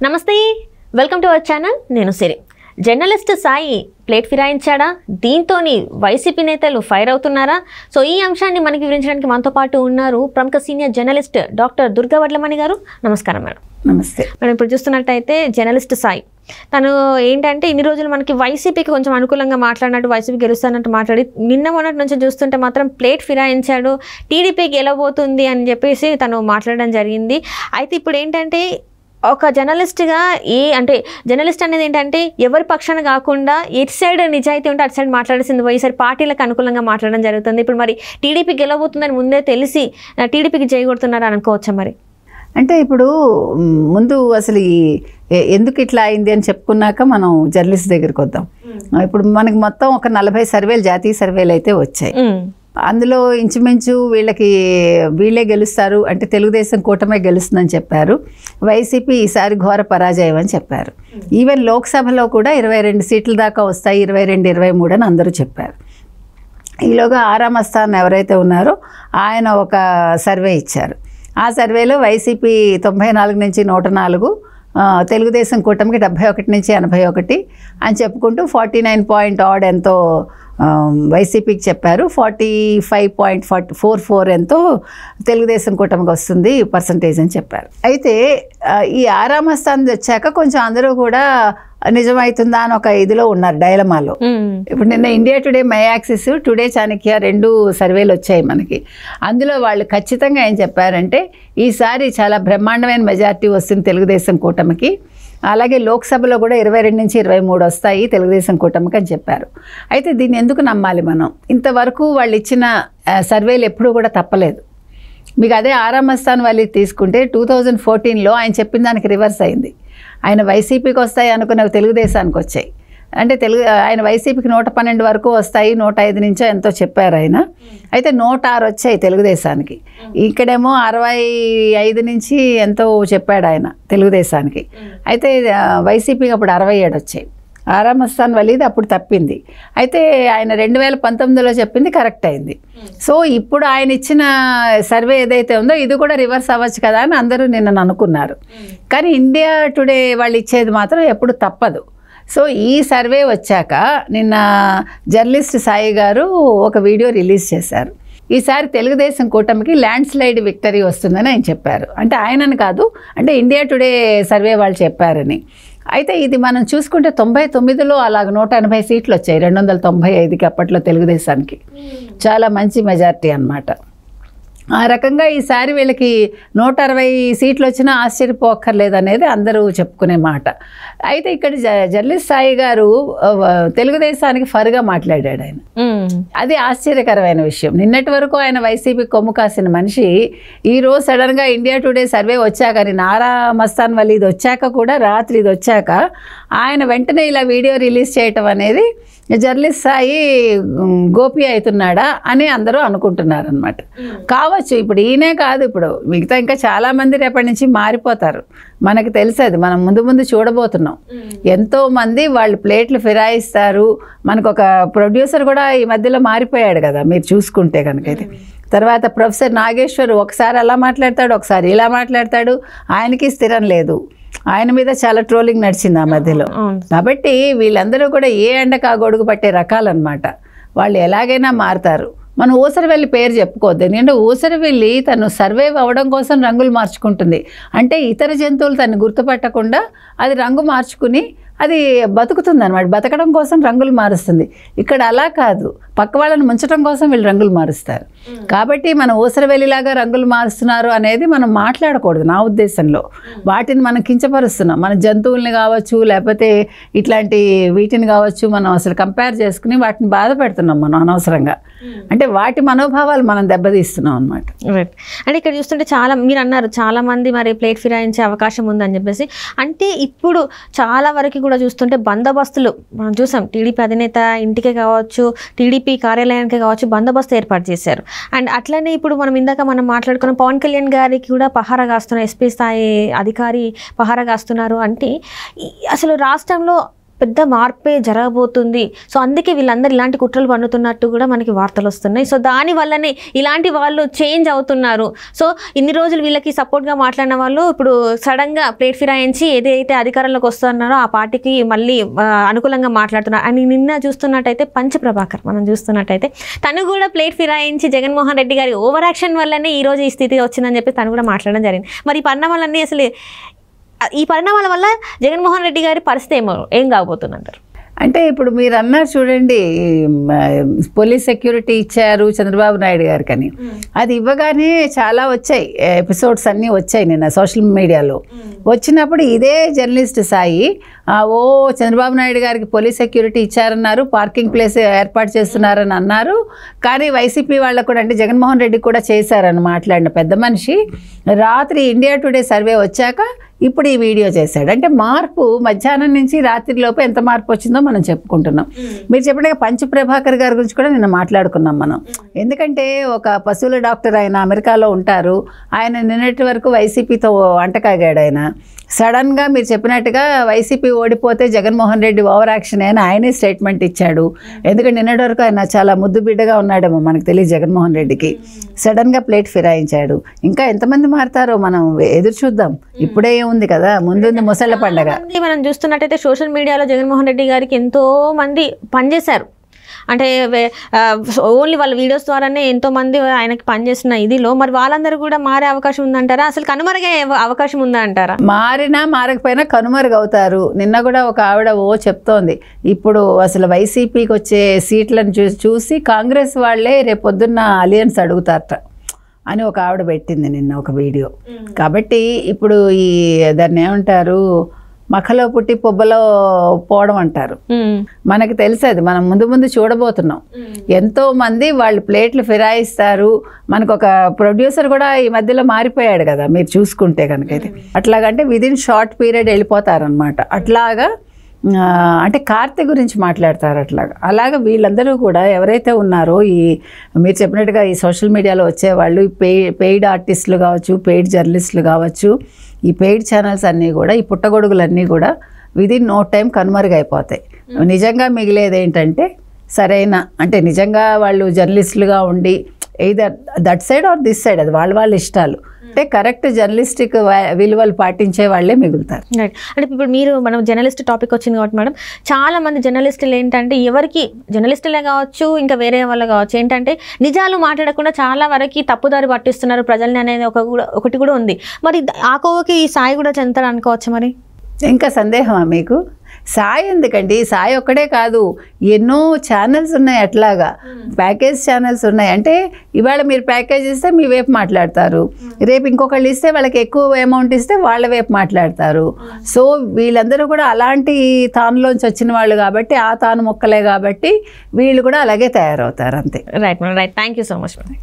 నమస్తే, welcome to our channel. నేను Siri. Journalist Sai plate ఫిరాయించాడా? దీంతోని వైసీపీ నేతలు ఫైర్ అవుతున్నారా? సో ఈ అంశాన్ని మనకి వివరించడానికి మనతో పాటు ఉన్నారు ప్రముఖ senior journalist doctor Durga Vadlamani garu. నమస్కారం మేడం. నమస్తే మేడం. ఇప్పుడు చూస్తున్నట్టయితే జర్నలిస్ట్ సాయి తను ఏంటంటే ఇన్ని రోజులు మనకి వైసీపీకి కొంచెం అనుకూలంగా మాట్లాడినట్టు, వైసీపీ గెలుస్తానట్టు మాట్లాడి నిన్న మొన్నటి నుంచి చూస్తుంటే మాత్రం ప్లేట్ ఫిరాయించాడు, టీడీపీ గెలవబోతుంది అని చెప్పేసి తను మాట్లాడడం జరిగింది. అయితే ఇప్పుడు ఏంటంటే ఒక జర్నలిస్ట్గా జర్నలిస్ట్ అనేది ఏంటంటే ఎవరి పక్షాన కాకుండా ఎటు సైడ్ నిజాయితీ ఉంటే అటు సైడ్ మాట్లాడాల్సింది పోయి పార్టీలకు అనుకూలంగా మాట్లాడడం జరుగుతుంది. ఇప్పుడు మరి టీడీపీ గెలవబోతుందని ముందే తెలిసి టీడీపీకి చేయగొడుతున్నారు అనుకోవచ్చా? మరి అంటే ఇప్పుడు ముందు అసలు ఎందుకు ఇట్లా అయింది అని చెప్పుకున్నాక మనం జర్నలిస్ట్ దగ్గరికి వద్దాం. ఇప్పుడు మనకి మొత్తం ఒక 40 సర్వేలు, జాతీయ సర్వేలు అయితే వచ్చాయి. అందులో ఇంచుమించు వీళ్ళే గెలుస్తారు అంటే తెలుగుదేశం కూటమే గెలుస్తుందని చెప్పారు. వైసీపీ ఈసారి ఘోర పరాజయం అని చెప్పారు. ఈవెన్ లోక్సభలో కూడా 22 సీట్ల దాకా వస్తాయి, 22, 23 అని అందరూ చెప్పారు. ఈలోగా ఆరామస్థాన్ ఎవరైతే ఉన్నారో ఆయన ఒక సర్వే ఇచ్చారు. ఆ సర్వేలో వైసీపీ 94 నుంచి 104, తెలుగుదేశం కూటమికి 71 నుంచి 81 అని చెప్పుకుంటూ 49 ఎంతో వైసీపీకి చెప్పారు. 45.44 ఎంతో తెలుగుదేశం కూటమికి వస్తుంది పర్సంటేజ్ అని చెప్పారు. అయితే ఈ ఆరామస్థాన్ వచ్చాక కొంచెం అందరూ కూడా నిజమవుతుందా అని ఒక ఇదిలో ఉన్నారు, డైలమాలో. ఇప్పుడు నిన్న India today, my axis, today Chanakya 2 సర్వేలు వచ్చాయి మనకి. అందులో వాళ్ళు ఖచ్చితంగా ఏం చెప్పారంటే ఈసారి చాలా బ్రహ్మాండమైన మెజారిటీ వస్తుంది తెలుగుదేశం కూటమికి. అలాగే లోక్సభలో కూడా 22 నుంచి 23 వస్తాయి తెలుగుదేశం కూటమికి అని చెప్పారు. అయితే దీన్ని ఎందుకు నమ్మాలి మనం? ఇంతవరకు వాళ్ళు ఇచ్చిన సర్వేలు ఎప్పుడూ కూడా తప్పలేదు. మీకు అదే ఆరామస్థాన్ వాళ్ళు తీసుకుంటే 2014లో ఆయన చెప్పిన దానికి రివర్స్ అయింది. ఆయన వైసీపీకి వస్తాయి అనుకున్నవి తెలుగుదేశానికి వచ్చాయి. అంటే ఆయన వైసీపీకి 112 వరకు వస్తాయి, 105 నుంచో ఎంతో చెప్పారు ఆయన. అయితే 106 వచ్చాయి తెలుగుదేశానికి. ఇక్కడేమో 65 నుంచి ఎంతో చెప్పాడు ఆయన తెలుగుదేశానికి. అయితే వైసీపీకి అప్పుడు 67 వచ్చాయి. ఆరామస్థాన్ వలీది అప్పుడు తప్పింది. అయితే ఆయన 2019లో చెప్పింది కరెక్ట్ అయింది. సో ఇప్పుడు ఆయన ఇచ్చిన సర్వే ఏదైతే ఉందో ఇది కూడా రివర్స్ అవ్వచ్చు కదా అని అందరూ నిన్న అనుకున్నారు. కానీ ఇండియా టుడే వాళ్ళు ఇచ్చేది మాత్రం ఎప్పుడు తప్పదు. సో ఈ సర్వే వచ్చాక నిన్న జర్నలిస్ట్ సాయి గారు ఒక వీడియో రిలీజ్ చేశారు. ఈసారి తెలుగుదేశం కూటమికి ల్యాండ్ స్లైడ్ విక్టరీ వస్తుందని ఆయన చెప్పారు. అంటే ఆయనని కాదు, అంటే ఇండియా టుడే సర్వే వాళ్ళు చెప్పారని. అయితే ఇది మనం చూసుకుంటే 99లో అలాగ 180 సీట్లు వచ్చాయి 295కి అప్పట్లో తెలుగుదేశానికి. చాలా మంచి మెజారిటీ అన్నమాట. ఆ రకంగా ఈసారి వీళ్ళకి 160 సీట్లు వచ్చినా ఆశ్చర్యపోక్కర్లేదు అనేది అందరూ చెప్పుకునే మాట. అయితే ఇక్కడ జర్నలిస్ట్ సాయి గారు తెలుగుదేశానికి ఫరుగా మాట్లాడాడు ఆయన. అది ఆశ్చర్యకరమైన విషయం. నిన్నటి వరకు ఆయన వైసీపీ కొమ్ము కాసిన మనిషి ఈరోజు సడన్గా ఇండియా టుడే సర్వే వచ్చాక, ఆరామస్థాన్ వల్ల ఇది వచ్చాక కూడా, రాత్రి ఇది వచ్చాక ఆయన వెంటనే ఇలా వీడియో రిలీజ్ చేయటం అనేది జర్నలిస్ట్ సాయి గోపి అవుతున్నాడా అని అందరూ అనుకుంటున్నారు అనమాట. కావచ్చు, ఇప్పుడు ఈయనే కాదు, ఇప్పుడు మిగతా ఇంకా చాలామంది రేపటి నుంచి మారిపోతారు. మనకు తెలిసేది, మనం ముందు ముందు చూడబోతున్నాం. ఎంతోమంది వాళ్ళు ప్లేట్లు ఫిరాయిస్తారు. మనకు ఒక ప్రొడ్యూసర్ కూడా ఈ మధ్యలో మారిపోయాడు కదా మీరు చూసుకుంటే కనుకైతే. తర్వాత ప్రొఫెసర్ నాగేశ్వర్ ఒకసారి అలా మాట్లాడతాడు, ఒకసారి ఇలా మాట్లాడతాడు. ఆయనకి స్థిరం లేదు. ఆయన మీద చాలా ట్రోలింగ్ నడిచింది ఆ మధ్యలో. కాబట్టి వీళ్ళందరూ కూడా ఏ ఎండకు ఆ గొడుగు పట్టే రకాలన్నమాట. వాళ్ళు ఎలాగైనా మారుతారు. మనం ఊసరవెల్లి పేరు చెప్పుకోవద్దు. ఎందుకంటే ఊసరవెల్లి తను సర్వైవ్ అవ్వడం కోసం రంగులు మార్చుకుంటుంది. అంటే ఇతర జంతువులు తను గుర్తుపట్టకుండా అది రంగు మార్చుకుని అది బతుకుతుంది అనమాట. బతకడం కోసం రంగులు మారుస్తుంది. ఇక్కడ అలా కాదు, పక్క వాళ్ళని ముంచడం కోసం వీళ్ళు రంగులు మారుస్తారు. కాబట్టి మన ఊసరవెల్లిలాగా రంగులు మారుస్తున్నారు అనేది మనం మాట్లాడకూడదు నా ఉద్దేశంలో. వాటిని మనం కించపరుస్తున్నాం. మన జంతువుల్ని కావచ్చు, లేకపోతే ఇట్లాంటి వీటిని కావచ్చు, మనం అసలు కంపేర్ చేసుకుని వాటిని బాధ పెడుతున్నాం మనం అనవసరంగా. అంటే వాటి మనోభావాలు మనం దెబ్బతీస్తున్నాం అనమాట. రైట్. అంటే ఇక్కడ చూస్తుంటే మీరు అన్నారు చాలా మంది మరి ప్లేట్ ఫిరాయించే అవకాశం ఉందని చెప్పేసి. అంటే ఇప్పుడు చాలా వరకు కూడా చూస్తుంటే బందోబస్తులు మనం చూసాం. టీడీపీ అధినేత ఇంటికే కావచ్చు, టీడీపీ కార్యాలయానికి కావచ్చు బందోబస్తు ఏర్పాటు చేశారు. అండ్ అట్లనే ఇప్పుడు మనం మాట్లాడుకున్న పవన్ కళ్యాణ్ గారికి కూడా పహారా కాస్తున్నారు, ఎస్పీ స్థాయి అధికారి పహారా కాస్తున్నారు. అంటే అసలు రాష్ట్రంలో పెద్ద మార్పే జరగబోతుంది. సో అందుకే వీళ్ళందరూ ఇలాంటి కుట్రలు పన్నుతున్నట్టు కూడా మనకి వార్తలు వస్తున్నాయి. సో దాని వల్లనే ఇలాంటి వాళ్ళు చేంజ్ అవుతున్నారు. సో ఇన్ని రోజులు వీళ్ళకి సపోర్ట్గా మాట్లాడిన వాళ్ళు ఇప్పుడు సడన్గా ప్లేట్ ఫిరాయించి ఏదైతే అధికారంలోకి వస్తున్నారో ఆ పార్టీకి మళ్ళీ అనుకూలంగా మాట్లాడుతున్నారు. అని నిన్న చూస్తున్నట్టయితే పంచప్రభాకర్ మనం చూస్తున్నట్టయితే తను కూడా ప్లేట్ ఫిరాయించి జగన్మోహన్ రెడ్డి గారి ఓవర్ యాక్షన్ వల్లనే ఈరోజు ఈ స్థితి వచ్చిందని చెప్పి తను కూడా మాట్లాడడం జరిగింది. మరి ఈ పరిణామాలన్నీ అసలు ఈ పరిణామాల వల్ల జగన్మోహన్ రెడ్డి గారి పరిస్థితి ఏం కాబోతుందంటారు? అంటే ఇప్పుడు మీరు అన్నారు చూడండి, పోలీస్ సెక్యూరిటీ ఇచ్చారు చంద్రబాబు నాయుడు గారికి అని. అది ఇవ్వగానే చాలా వచ్చాయి, ఎపిసోడ్స్ అన్నీ వచ్చాయి నిన్న సోషల్ మీడియాలో. వచ్చినప్పుడు ఇదే జర్నలిస్ట్ సాయి చంద్రబాబు నాయుడు గారికి పోలీస్ సెక్యూరిటీ ఇచ్చారన్నారు, పార్కింగ్ ప్లేస్ ఏర్పాటు చేస్తున్నారని అన్నారు. కానీ వైసీపీ వాళ్ళకు కూడా అంటే జగన్మోహన్ రెడ్డి కూడా చేశారని మాట్లాడిన పెద్ద మనిషి రాత్రి ఇండియా టుడే సర్వే వచ్చాక ఇప్పుడు ఈ వీడియో చేశాడు. అంటే మార్పు మధ్యాహ్నం నుంచి రాత్రి లోపు ఎంత మార్పు వచ్చిందో మనం చెప్పుకుంటున్నాం. మీరు చెప్పినట్టుగా పంచప్రభాకర్ గారి గురించి కూడా నిన్న మాట్లాడుకున్నాం మనం. ఎందుకంటే ఒక పశువుల డాక్టర్ ఆయన అమెరికాలో ఉంటారు. ఆయన నిన్నటి వరకు వైసీపీతో అంటకాగాడు. ఆయన సడన్గా మీరు చెప్పినట్టుగా వైసీపీ ఓడిపోతే జగన్మోహన్ రెడ్డి ఓవర్ యాక్షన్ అని ఆయనే స్టేట్మెంట్ ఇచ్చాడు. ఎందుకంటే నిన్నటి వరకు ఆయన చాలా ముద్దు బిడ్డగా ఉన్నాడేమో మనకు తెలియదు జగన్మోహన్ రెడ్డికి. సడన్గా ప్లేట్ ఫిరాయించాడు. ఇంకా ఎంతమంది మారుతారో మనం ఎదురు చూద్దాం. ఇప్పుడే ఉంది కదా, ముందుంది ముసళ్ళ పండగ. మనం చూస్తున్నట్టయితే సోషల్ మీడియాలో జగన్మోహన్ రెడ్డి గారికి ఎంతో మంది పనిచేశారు. అంటే ఓన్లీ వాళ్ళ వీడియోస్ ద్వారానే ఎంతోమంది ఆయనకి పనిచేస్తున్న ఇదిలో మరి వాళ్ళందరూ కూడా మారే అవకాశం ఉందంటారా? అసలు కనుమరుగే అవకాశం ఉందా అంటారా? మారినా మారకపోయినా కనుమరుగు అవుతారు. నిన్న కూడా ఒక ఆవిడ చెప్తోంది, ఇప్పుడు అసలు వైసీపీకి వచ్చే సీట్లను చూసి కాంగ్రెస్ వాళ్ళే రేపొద్దున్న అలియన్స్ అడుగుతారట అని ఒక ఆవిడ పెట్టింది నిన్న ఒక వీడియో. కాబట్టి ఇప్పుడు ఈ దాన్ని ఏమంటారు, మఖలో పుట్టి పొబ్బలో పోవడం అంటారు. మనకి తెలిసేది మనం ముందు ముందు చూడబోతున్నాం. ఎంతో మంది వాళ్ళు ప్లేట్లు ఫిరాయిస్తారు. మనకు ఒక ప్రొడ్యూసర్ కూడా ఈ మధ్యలో మారిపోయాడు కదా మీరు చూసుకుంటే కనుక. అయితే అట్లాగంటే విదిన్ షార్ట్ పీరియడ్ వెళ్ళిపోతారనమాట. అట్లాగా అంటే కార్తీ గురించి మాట్లాడతారు. అలాగా వీళ్ళందరూ కూడా ఎవరైతే ఉన్నారో ఈ మీరు చెప్పినట్టుగా ఈ సోషల్ మీడియాలో వచ్చేవాళ్ళు, పెయిడ్ ఆర్టిస్టులు కావచ్చు, పెయిడ్ జర్నలిస్టులు కావచ్చు, ఈ పెయిడ్ ఛానల్స్ అన్నీ కూడా ఈ పుట్టగొడుగులన్నీ కూడా విదిన్ నో టైం కనుమరుగైపోతాయి. నిజంగా మిగిలేది ఏంటంటే సరైన అంటే నిజంగా వాళ్ళు జర్నలిస్టులుగా ఉండి either that side or this side, అది వాళ్ళ ఇష్టాలు. అంటే కరెక్ట్ జర్నలిస్టిక్ విలువలు పాటించే వాళ్ళే మిగులుతారు. అంటే ఇప్పుడు మనం జర్నలిస్ట్ టాపిక్ వచ్చింది కాబట్టి మేడం, చాలా మంది జర్నలిస్టులు ఏంటంటే ఎవరికి జర్నలిస్టులే కావచ్చు ఇంకా వేరే వాళ్ళు కావచ్చు ఏంటంటే నిజాలు మాట్లాడకుండా చాలా వరకు తప్పుదారి పట్టిస్తున్నారు ప్రజల్ని అనేది ఒకటి కూడా ఉంది. మరి ఆ కోవకి ఈ సాయి కూడా చెందుతారు అనుకోవచ్చు. మరి ఇంకా సందేహమా మీకు? సాయి ఎందుకండి, సాయి ఒక్కడే కాదు, ఎన్నో ఛానల్స్ ఉన్నాయి. అట్లాగా ప్యాకేజ్ ఛానల్స్ ఉన్నాయి. అంటే ఇవాళ మీరు ప్యాకేజ్ ఇస్తే మీ వైపు మాట్లాడతారు, రేపు ఇంకొకళ్ళు ఇస్తే వాళ్ళకి ఎక్కువ అమౌంట్ ఇస్తే వాళ్ళ వైపు మాట్లాడతారు. సో వీళ్ళందరూ కూడా అలాంటి తానులోంచి వచ్చిన వాళ్ళు కాబట్టి ఆ తాను మొక్కలే కాబట్టి వీళ్ళు కూడా అలాగే తయారవుతారు. అంతే. Right madam, right. Thank you so much madam.